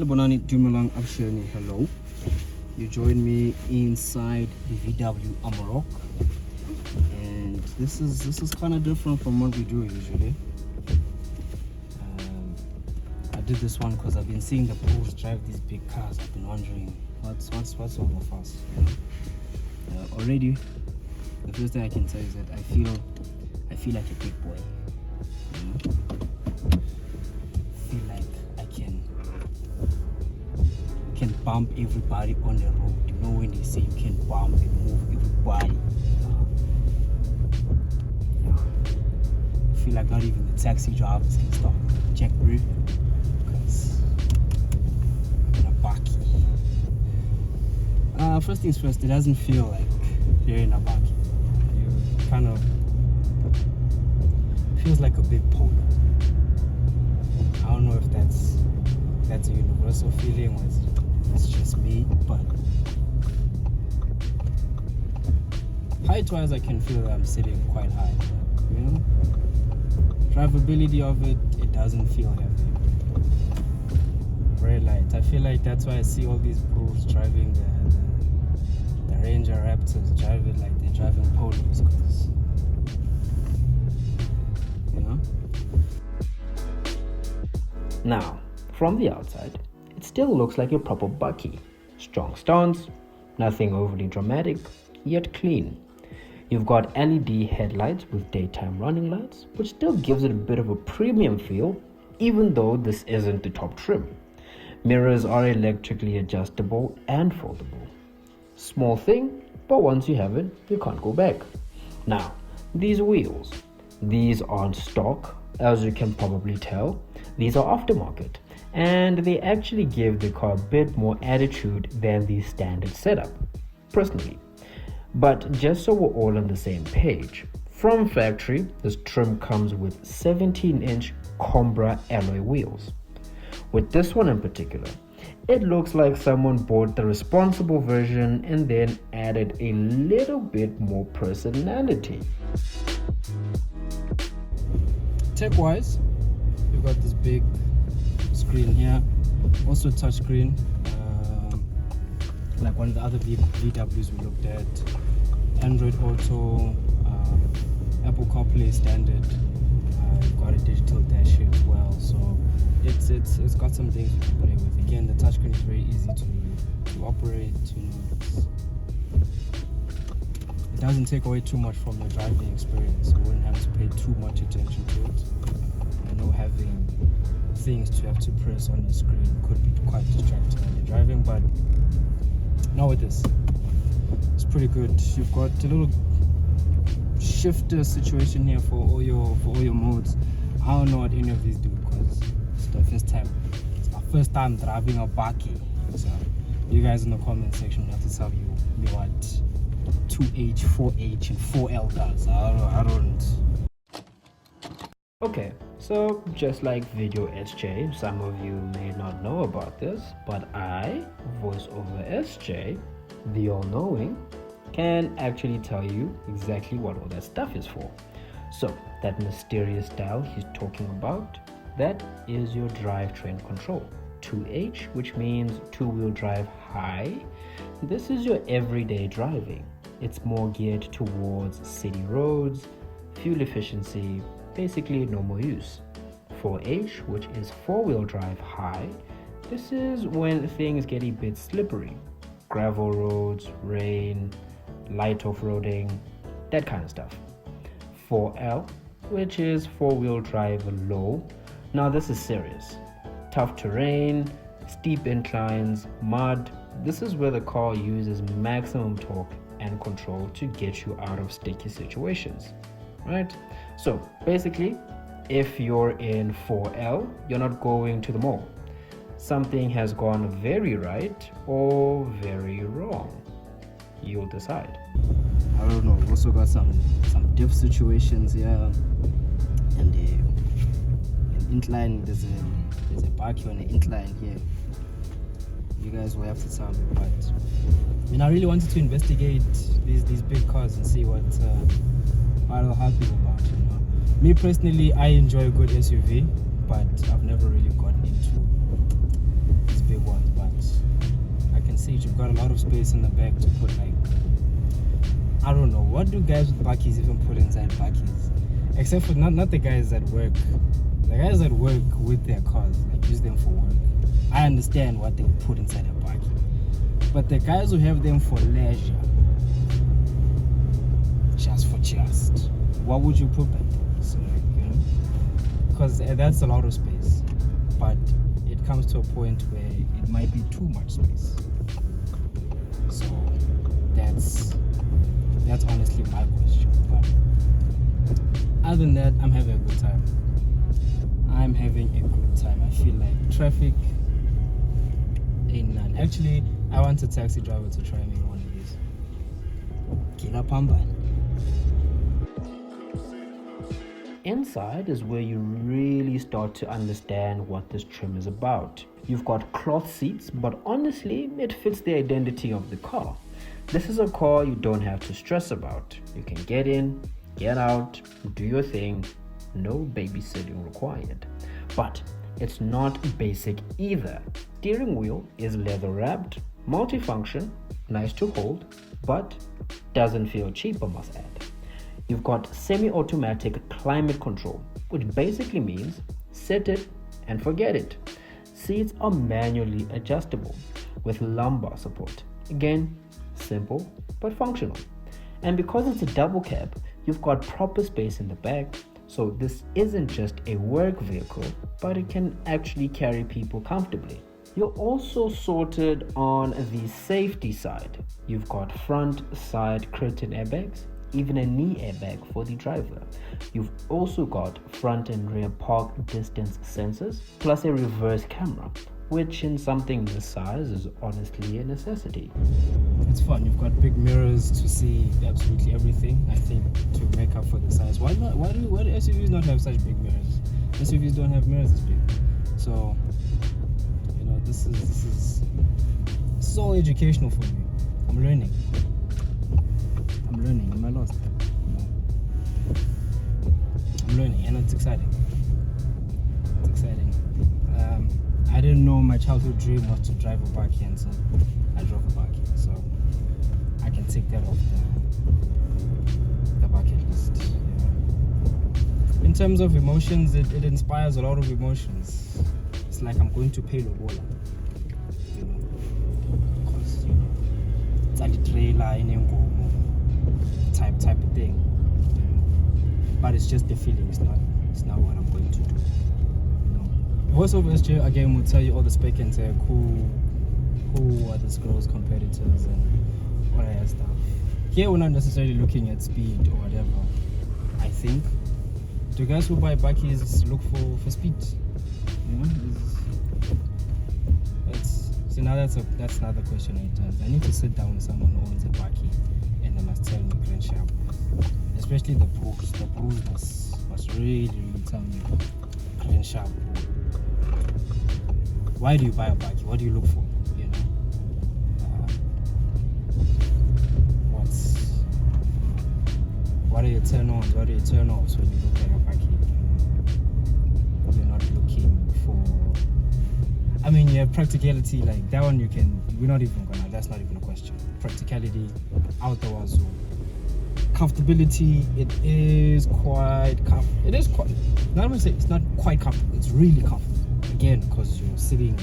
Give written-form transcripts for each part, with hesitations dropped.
Bonani Dumalang Abshani, hello. You join me inside the VW Amarock, and this is kind of different from what we do usually. I did this one because I've been seeing the Bulls drive these big cars. I've been wondering what's all the fuss, you know? Already, the first thing I can tell is that I feel like a big boy. You know? I feel like I can bump everybody on the road. You know when they say you can bump and move everybody. I feel like not even the taxi drivers can stop. Check, bro. Because I'm in a bakkie. First things first, it doesn't feel like you're in a bakkie. You kind of feels like a big polo. I don't know if that's a universal feeling or it's just me, but height-wise I can feel that I'm sitting quite high, you know? Drivability of it doesn't feel heavy. Very light. I feel like that's why I see all these bros driving the Ranger Raptors, drive it like they're driving polos, because, you know? Now, from the outside, it still looks like a proper bakkie. Strong stance, nothing overly dramatic, yet clean. You've got LED headlights with daytime running lights, which still gives it a bit of a premium feel, even though this isn't the top trim. Mirrors are electrically adjustable and foldable. Small thing, but once you have it, you can't go back. Now, these wheels. These aren't stock, as you can probably tell. These are aftermarket, and they actually give the car a bit more attitude than the standard setup, personally. But just so we're all on the same page, from factory, this trim comes with 17-inch Combra alloy wheels. With this one in particular, it looks like someone bought the responsible version and then added a little bit more personality. Tech-wise, you've got this big screen here, also touch screen, like one of the other VWs we looked at. Android Auto, Apple CarPlay standard. You've got a digital dash here as well, so it's got some things you can play with. Again, the touchscreen is very easy to operate. You know, it doesn't take away too much from your driving experience. You wouldn't have to pay too much attention to it. I know having things to have to press on the screen could be quite distracting when you're driving, but not with this. It's pretty good. You've got a little shifter situation here for all your modes. I don't know what any of these do because it's the first time. It's my first time driving a bakkie. So you guys in the comment section have to tell me what 2H, 4H, and 4L does. I don't. Okay, so just like Video SJ, some of you may not know about this, but I, VoiceOver SJ, the all-knowing, can actually tell you exactly what all that stuff is for. So that mysterious dial he's talking about, that is your drivetrain control. 2H, which means two-wheel drive high. This is your everyday driving. It's more geared towards city roads, fuel efficiency, basically normal use. 4H, which is four-wheel drive high. This is when things get a bit slippery. Gravel roads, rain, light off-roading, that kind of stuff. 4L, which is four-wheel drive low. Now this is serious. Tough terrain, steep inclines, mud. This is where the car uses maximum torque and control to get you out of sticky situations, right? So basically, if you're in 4L, you're not going to the mall. Something has gone very right or very wrong. You'll decide. I don't know. We've also got some diff situations here, and an incline. There's a bakkie on the incline here. You guys will have to tell me, but I mean, I really wanted to investigate these big cars and see what the hype is about. You know, me personally, I enjoy a good SUV, but I've never really gotten into these big stage, you've got a lot of space in the back to put, like, I don't know, what do guys with bakkies even put inside bakkies? Except for not the guys that work. The guys that work with their cars, like use them for work, I understand what they would put inside a bakkie. But the guys who have them for leisure, just, what would you put back there? So, because that's a lot of space. But it comes to a point where it might be too much space. So that's honestly my question. But other than that, I'm having a good time. I feel like traffic ain't none. Actually, I want a taxi driver to try me one of these. Kila Pamba. Inside is where you really start to understand what this trim is about. You've got cloth seats, but honestly, it fits the identity of the car. This is a car you don't have to stress about. You can get in, get out, do your thing, no babysitting required. But it's not basic either. Steering wheel is leather wrapped, multifunction, nice to hold, but doesn't feel cheap, I must add. You've got semi-automatic climate control, which basically means set it and forget it. Seats are manually adjustable with lumbar support. Again, simple but functional. And because it's a double cab, you've got proper space in the back, so this isn't just a work vehicle, but it can actually carry people comfortably. You're also sorted on the safety side. You've got front, side curtain airbags, even a knee airbag for the driver. You've also got front and rear park distance sensors, plus a reverse camera, which in something this size is honestly a necessity. It's fun. You've got big mirrors to see absolutely everything, I think, to make up for the size. Why do SUVs not have such big mirrors? SUVs don't have mirrors this big. So, this is all educational for me. I'm learning. Am I lost? No. I'm learning, and it's exciting. I didn't know my childhood dream was to drive a bakkie until I drove a bakkie, so I can take that off the bucket list. In terms of emotions, it inspires a lot of emotions. It's like I'm going to pay Lobola, because it's like a trailer in a type of thing. But it's just the feeling. It's not what I'm going to do. Voice over SJ again will tell you all the spec and tech, who are the girls' competitors and all that stuff. Here we're not necessarily looking at speed or whatever. I think the guys who buy bakkies look for speed. That's another question I have. I need to sit down with someone who owns a bakkie and they must tell me grand sharp. Especially the pros. The pros must really tell me grand sharp. Why do you buy a bakkie? What do you look for? What are your turn-ons? What are your turn-offs when you look at a bakkie? You're not looking for... I mean, you have practicality, like that one that's not even a question. Practicality, out the wazoo. Comfortability, it's not quite comfortable, it's really comfortable. Again, because you're sitting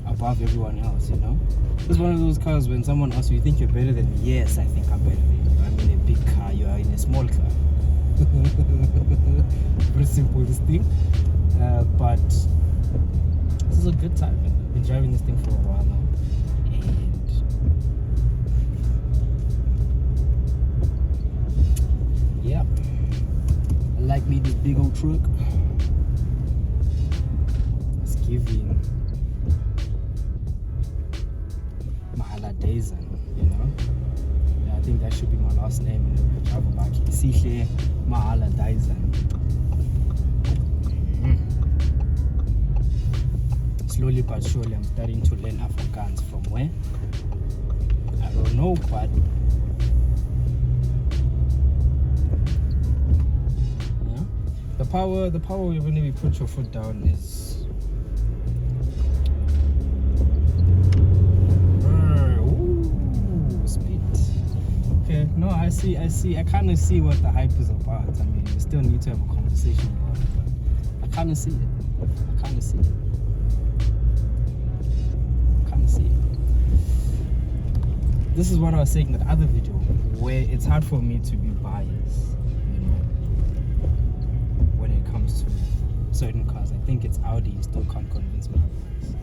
above everyone else, It's one of those cars when someone asks you think you're better than me. Yes, I think I'm better than you. I'm in a big car, you are in a small car. Very simple, this thing. But this is a good time. I've been driving this thing for a while now. And yeah, I like me this big old truck. It's giving Mahala Dazan, I think that should be my last name in the travel back. Sihle Mahala Dazan. Slowly but surely I'm starting to learn Afrikaans. From where? I don't know, but the power when you put your foot down is I see. I kind of see what the hype is about. I mean, we still need to have a conversation about it, but I kind of see it. This is what I was saying in that other video, where it's hard for me to be biased, when it comes to certain cars. I think it's Audi, you still can't convince me otherwise.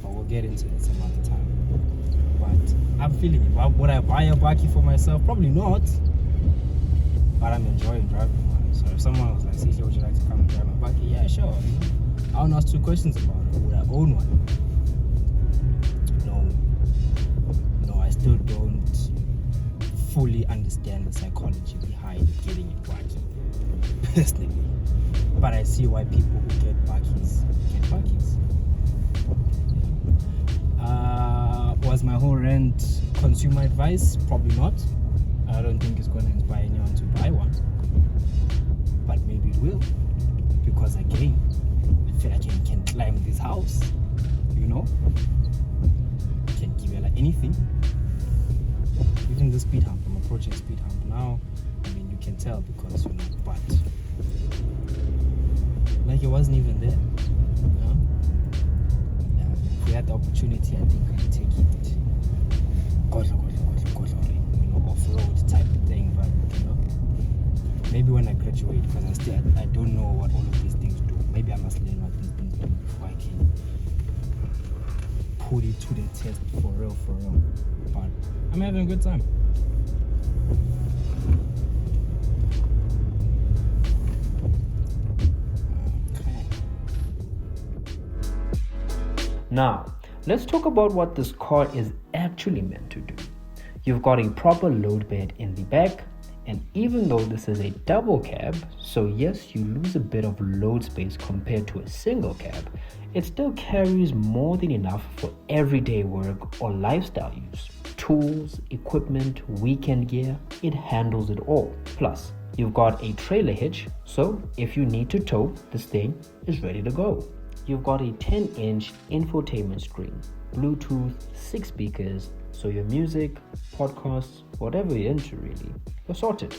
But we'll get into it some other time. But I'm feeling it. Would I buy a Baki for myself? Probably not. But I'm enjoying driving one. So if someone was like, CJ, would you like to come and drive my Baki? Yeah, sure. I want to ask 2 questions about it. Would I own one? No, I still don't fully understand the psychology behind getting a Baki, personally. But I see why people who get Bakis get Bakis. Was my whole rant consumer advice? Probably not. I don't think it's going to inspire anyone to buy one. But maybe it will. Because again, I feel like I can climb this house. Can give you like anything. Even the speed hump. I'm approaching speed hump now. I mean, you can tell because, but like it wasn't even there. If we had the opportunity, I think I'd take it. Off-road type of thing, but maybe when I graduate, because I don't know what all of these things do. Maybe I must learn what these things do before I can put it to the test for real. But I'm having a good time. Now, let's talk about what this car is actually meant to do. You've got a proper load bed in the back, and even though this is a double cab, so yes, you lose a bit of load space compared to a single cab, it still carries more than enough for everyday work or lifestyle use. Tools, equipment, weekend gear, it handles it all. Plus, you've got a trailer hitch, so if you need to tow, this thing is ready to go. You've got a 10-inch infotainment screen, Bluetooth, 6 speakers, so your music, podcasts, whatever you're into really, you're sorted.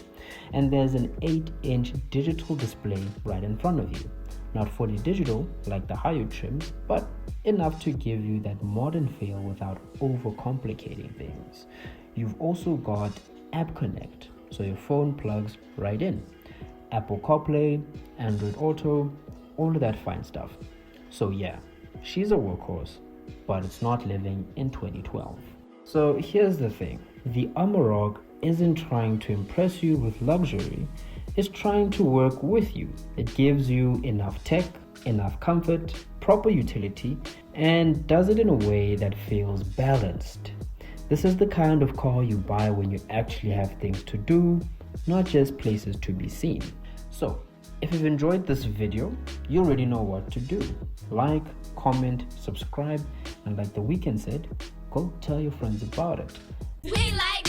And there's an 8-inch digital display right in front of you. Not fully digital like the higher trims, but enough to give you that modern feel without overcomplicating things. You've also got App Connect, so your phone plugs right in. Apple CarPlay, Android Auto, all of that fine stuff. So yeah, she's a workhorse, but it's not living in 2012. So here's the thing, the Amarock isn't trying to impress you with luxury, it's trying to work with you. It gives you enough tech, enough comfort, proper utility, and does it in a way that feels balanced. This is the kind of car you buy when you actually have things to do, not just places to be seen. So, if you've enjoyed this video, you already know what to do. Like, comment, subscribe, and like The Weeknd said, go tell your friends about it. We like